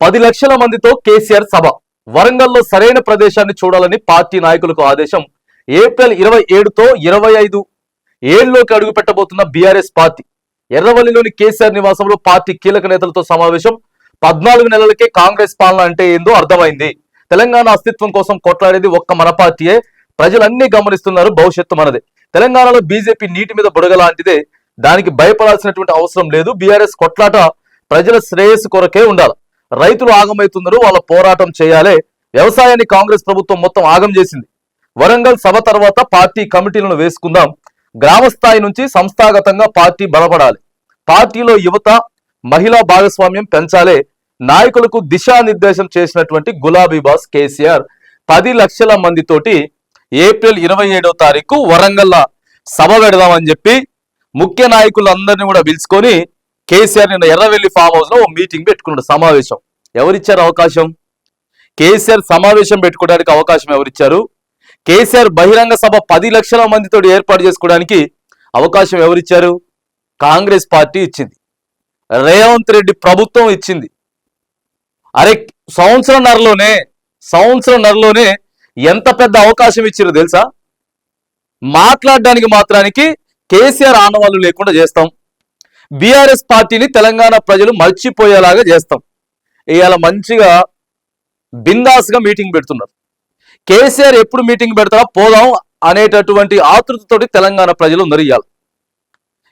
10 లక్షల మందితో కేసీఆర్ సభ. వరంగల్లో సరైన ప్రదేశాన్ని చూడాలని పార్టీ నాయకులకు ఆదేశం. ఏప్రిల్ 27తో 25 ఏళ్లలోకి అడుగు పెట్టబోతున్న బీఆర్ఎస్ పార్టీ. ఎర్రవల్లిలోని కేసీఆర్ నివాసంలో పార్టీ కీలక నేతలతో సమావేశం. 14 నెలలకే కాంగ్రెస్ పాలన అంటే ఏందో అర్థమైంది. తెలంగాణ అస్తిత్వం కోసం కొట్లాడేది ఒక్క మన పార్టీయే. ప్రజలన్నీ గమనిస్తున్నారు, భవిష్యత్తు మనదే. తెలంగాణలో బీజేపీ నీటి మీద బుడగ లాంటిదే. దానికి భయపడాల్సినటువంటి అవసరం లేదు. బీఆర్ఎస్ కొట్లాట ప్రజల శ్రేయస్సు కొరకే ఉండాలి. రైతులు ఆగమవుతున్నారు, వాళ్ళ పోరాటం చేయాలి. వ్యవసాయాన్ని కాంగ్రెస్ ప్రభుత్వం మొత్తం ఆగం చేసింది. వరంగల్ సభ తర్వాత పార్టీ కమిటీలను వేసుకుందాం. గ్రామ స్థాయి నుంచి సంస్థాగతంగా పార్టీ బలపడాలి. పార్టీలో యువత, మహిళా భాగస్వామ్యం పెంచాలి. నాయకులకు దిశానిర్దేశం చేసినటువంటి గులాబీ బాస్ కేసీఆర్ 10 లక్షల మందితోటి ఏప్రిల్ 27వ తారీఖు వరంగల్ సభ పెడదామని చెప్పి ముఖ్య నాయకులందరినీ కూడా పిలుచుకొని కేసీఆర్ నిన్న ఎర్రవెల్లి ఫామ్ హౌస్ లో మీటింగ్ పెట్టుకున్నాడు, సమావేశం. ఎవరిచ్చారు అవకాశం? కేసీఆర్ సమావేశం పెట్టుకోవడానికి అవకాశం ఎవరిచ్చారు? కేసీఆర్ బహిరంగ సభ 10 లక్షల మందితో ఏర్పాటు చేసుకోవడానికి అవకాశం ఎవరిచ్చారు? కాంగ్రెస్ పార్టీ ఇచ్చింది, రేవంత్ రెడ్డి ప్రభుత్వం ఇచ్చింది. అరే సంవత్సరంన్నరలోనే ఎంత పెద్ద అవకాశం ఇచ్చారో తెలుసా? మాట్లాడడానికి మాత్రానికి కేసీఆర్ ఆనవాళ్ళు లేకుండా చేస్తాం. బీఆర్ఎస్ పార్టీని తెలంగాణ ప్రజలు మర్చిపోయేలాగా చేస్తాం. ఇవాళ మంచిగా బిందాస్గా మీటింగ్ పెడుతున్నారు. కేసీఆర్ ఎప్పుడు మీటింగ్ పెడతారా పోదాం అనేటటువంటి ఆతృతతోటి తెలంగాణ ప్రజలు ఉన్నారు. ఇవాళ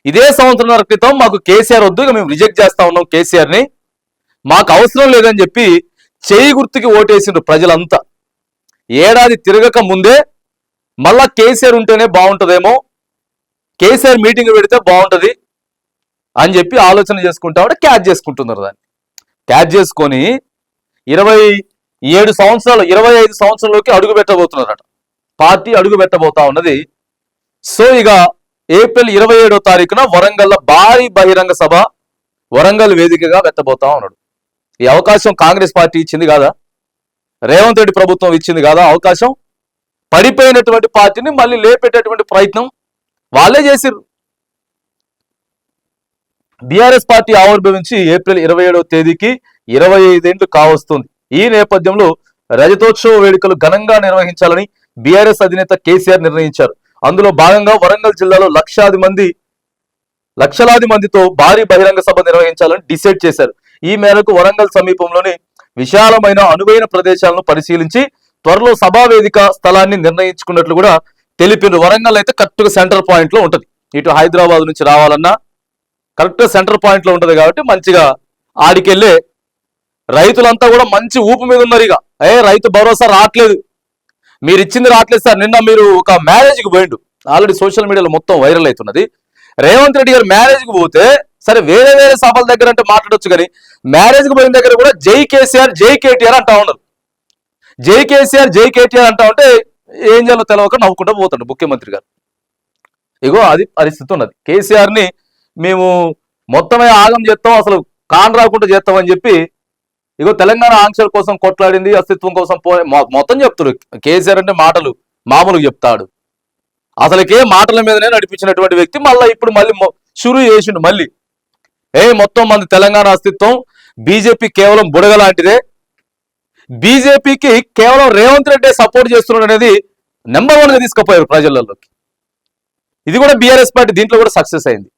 ఇదే సంవత్సరంన్నర క్రితం మాకు కేసీఆర్ వద్దు, మేము రిజెక్ట్ చేస్తా ఉన్నాం కేసీఆర్ని, మాకు అవసరం లేదని చెప్పి చేయి గుర్తుకి ఓటేసిండ్రు ప్రజలంతా. ఏడాది తిరగక ముందే మళ్ళా కేసీఆర్ ఉంటేనే బాగుంటుందేమో, కేసీఆర్ మీటింగ్ పెడితే బాగుంటుంది అని చెప్పి ఆలోచన చేసుకుంటా ఉంటే క్యాచ్ చేసుకుంటున్నారు. దాన్ని క్యాచ్ చేసుకొని 25 సంవత్సరాలలోకి అడుగు పెట్టబోతున్నారట. పార్టీ అడుగు పెట్టబోతా ఉన్నది. సో ఇక ఏప్రిల్ 27వ తారీఖున వరంగల్లో భారీ బహిరంగ సభ వరంగల్ వేదికగా పెట్టబోతా ఉన్నాడు. ఈ అవకాశం కాంగ్రెస్ పార్టీ ఇచ్చింది కాదా? రేవంత్ రెడ్డి ప్రభుత్వం ఇచ్చింది కాదా అవకాశం? పడిపోయినటువంటి పార్టీని మళ్ళీ లేపేటటువంటి ప్రయత్నం వాళ్ళే చేసిర్రు. బీఆర్ఎస్ పార్టీ ఆవిర్భవించి ఏప్రిల్ 27వ తేదీకి 25 ఏళ్లు కావస్తుంది. ఈ నేపథ్యంలో రజతోత్సవ వేడుకలు ఘనంగా నిర్వహించాలని బీఆర్ఎస్ అధినేత కేసీఆర్ నిర్ణయించారు. అందులో భాగంగా వరంగల్ జిల్లాలో లక్షలాది మందితో భారీ బహిరంగ సభ నిర్వహించాలని డిసైడ్ చేశారు. ఈ మేరకు వరంగల్ సమీపంలోని విశాలమైన అనువైన ప్రదేశాలను పరిశీలించి త్వరలో సభా వేదిక స్థలాన్ని నిర్ణయించుకున్నట్లు కూడా తెలిపిండ్రు. వరంగల్ అయితే కరెక్ట్గా సెంటర్ పాయింట్ లో ఉంటది. ఇటు హైదరాబాద్ నుంచి రావాలన్నా కరెక్ట్గా సెంటర్ పాయింట్ లో ఉంటది కాబట్టి మంచిగా ఆడికెళ్ళే రైతులంతా కూడా మంచి ఊపు మీద ఉన్నారు. ఇక రైతు భరోసా రావట్లేదు, మీరు ఇచ్చింది రావట్లేదు సార్. నిన్న మీరు ఒక మ్యారేజ్కి పోయిండు, ఆల్రెడీ సోషల్ మీడియాలో మొత్తం వైరల్ అవుతున్నది. రేవంత్ రెడ్డి గారు మ్యారేజ్కి పోతే సరే వేరే సభల దగ్గర అంటే మాట్లాడొచ్చు, కానీ మ్యారేజ్కి పోయిన దగ్గర కూడా జై కేసీఆర్ జై కేటీఆర్ అంటా ఉన్నారు. జై కేసీఆర్ జై కేటీఆర్ అంటా ఉంటే ఏం చేయాలో తెలవక నవ్వుకుంటూ పోతాడు ముఖ్యమంత్రి గారు. ఇగో అది పరిస్థితి ఉన్నది. కేసీఆర్ని మేము మొత్తమే ఆగం చేస్తాం, అసలు కాన్ రాకుండా చేస్తామని చెప్పి ఇగో తెలంగాణ ఆంక్షల కోసం కొట్లాడింది, అస్తిత్వం కోసం మొత్తం చెప్తాడు. కేసీఆర్ అంటే మాటలు మామూలుగా చెప్తాడు, అసలుకే మాటల మీదనే నడిపించినటువంటి వ్యక్తి మళ్ళీ ఇప్పుడు షురూ చేసిండు. మళ్ళీ మొత్తం మంది తెలంగాణ అస్తిత్వం బీజేపీ కేవలం బుడగ లాంటిదే, బీజేపీకి కేవలం రేవంత్ రెడ్డి సపోర్ట్ చేస్తున్నాడు అనేది నెంబర్ 1గా తీసుకుపోయారు ప్రజలలోకి. ఇది కూడా బీఆర్ఎస్ పార్టీ దీంట్లో కూడా సక్సెస్ అయింది.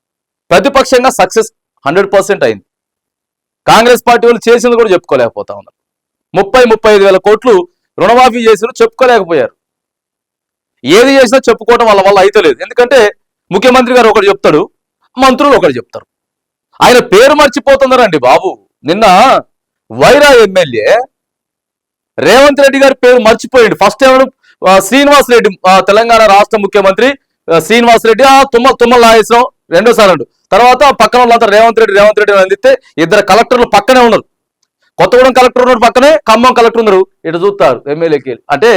ప్రతిపక్షంగా సక్సెస్ 100% అయింది. కాంగ్రెస్ పార్టీ వాళ్ళు చేసింది కూడా చెప్పుకోలేకపోతా ఉన్నారు. 35 వేల కోట్లు రుణమాఫీ చేసిన చెప్పుకోలేకపోయారు. ఏది చేసినా చెప్పుకోవడం వల్ల అయితే లేదు. ఎందుకంటే ముఖ్యమంత్రి గారు ఒకటి చెప్తాడు, మంత్రులు ఒకటి చెప్తారు. ఆయన పేరు మర్చిపోతున్నారండి బాబు. నిన్న వైరా ఎమ్మెల్యే రేవంత్ రెడ్డి గారి పేరు మర్చిపోయింది. ఫస్ట్ ఏమన్నా శ్రీనివాస్ రెడ్డి, తెలంగాణ రాష్ట్ర ముఖ్యమంత్రి శ్రీనివాస్ రెడ్డి, తుమ్మల నాగేశ్వరం రెండోసారి అండు. తర్వాత పక్కన వాళ్ళంతా రేవంత్ రెడ్డి అందిస్తే ఇద్దరు కలెక్టర్లు పక్కనే ఉన్నారు. కొత్తగూడెం కలెక్టర్ ఉన్నారు పక్కనే, ఖమ్మం కలెక్టర్ ఉన్నారు. ఇటు చూస్తారు ఎమ్మెల్యేకి. అంటే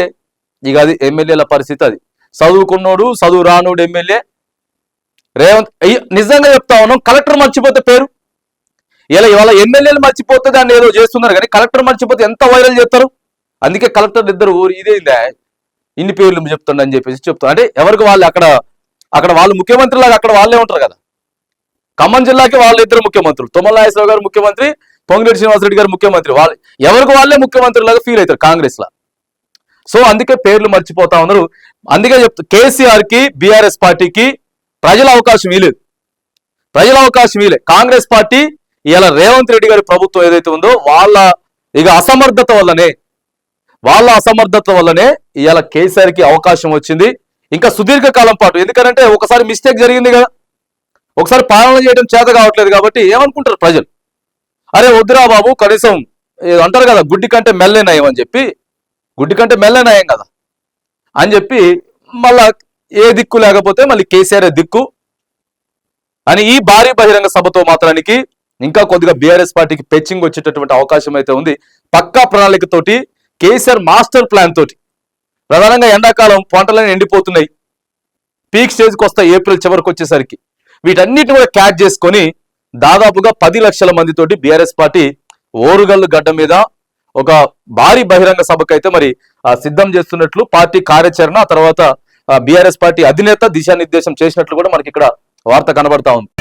ఇక అది ఎమ్మెల్యేల పరిస్థితి. అది చదువుకున్నోడు చదువు రానోడు ఎమ్మెల్యే రేవంత్. నిజంగా చెప్తా ఉన్నాం, కలెక్టర్ మర్చిపోతే పేరు ఇవాళ ఎమ్మెల్యేలు మర్చిపోతే దాన్ని ఏదో చేస్తున్నారు, కానీ కలెక్టర్ మర్చిపోతే ఎంత వైరల్ చేస్తారు. అందుకే కలెక్టర్ ఇద్దరు ఇదేందా ఇన్ని పేర్లు చెప్తుండ అని చెప్పేసి చెప్తారు. అంటే ఎవరికి వాళ్ళు అక్కడ వాళ్ళు ముఖ్యమంత్రులాగా అక్కడ వాళ్ళే ఉంటారు కదా. ఖమ్మం జిల్లాకి వాళ్ళ ఇద్దరు ముఖ్యమంత్రులు, తుమ్మల నాగేశ్వరరావు గారు ముఖ్యమంత్రి, పొంగులేటి శ్రీనివాసరెడ్డి గారు ముఖ్యమంత్రి, వాళ్ళు ఎవరికి వాళ్ళే ముఖ్యమంత్రి లాగా ఫీల్ అవుతారు కాంగ్రెస్ లా. సో అందుకే పేర్లు మర్చిపోతా ఉన్నారు. అందుకే చెప్తా, కేసీఆర్ కి బీఆర్ఎస్ పార్టీకి ప్రజల అవకాశం ఇవ్వలేదు, ప్రజల అవకాశం ఇవ్వలే. కాంగ్రెస్ పార్టీ ఇలా రేవంత్ రెడ్డి గారి ప్రభుత్వం ఏదైతే ఉందో వాళ్ళ అసమర్థత వల్లనే ఇవాళ కేసీఆర్ కి అవకాశం వచ్చింది. ఇంకా సుదీర్ఘ కాలం పాటు, ఎందుకంటే ఒకసారి మిస్టేక్ జరిగింది కదా, ఒకసారి పాలన చేయడం చేత కావట్లేదు కాబట్టి ఏమనుకుంటారు ప్రజలు, అరే వద్దురా బాబు, కనీసం అంటారు కదా గుడ్డి కంటే మెల్లే నయం అని చెప్పి, గుడ్డి కంటే మెల్లే నయం కదా అని చెప్పి మళ్ళా ఏ దిక్కు లేకపోతే మళ్ళీ కేసీఆర్ దిక్కు అని ఈ భారీ బహిరంగ సభతో మాత్రానికి ఇంకా కొద్దిగా బీఆర్ఎస్ పార్టీకి పెచ్చింగ్ వచ్చేటటువంటి అవకాశం అయితే ఉంది. పక్కా ప్రణాళికతోటి, కేసీఆర్ మాస్టర్ ప్లాన్ తోటి, ప్రధానంగా ఎండాకాలం పంటలన్నీ ఎండిపోతున్నాయి, పీక్ స్టేజ్కి వస్తాయి ఏప్రిల్ చివరికి వచ్చేసరికి, వీటన్నిటిని కూడా క్యాచ్ చేసుకొని దాదాపుగా 10 లక్షల మందితోటి బీఆర్ఎస్ పార్టీ ఓరుగల్లు గడ్డ మీద ఒక భారీ బహిరంగ సభకైతే మరి సిద్ధం చేస్తున్నట్లు పార్టీ కార్యాచరణ, ఆ తర్వాత బీఆర్ఎస్ పార్టీ అధినేత దిశానిర్దేశం చేసినట్లు కూడా మనకి ఇక్కడ వార్త కనబడతా ఉంది.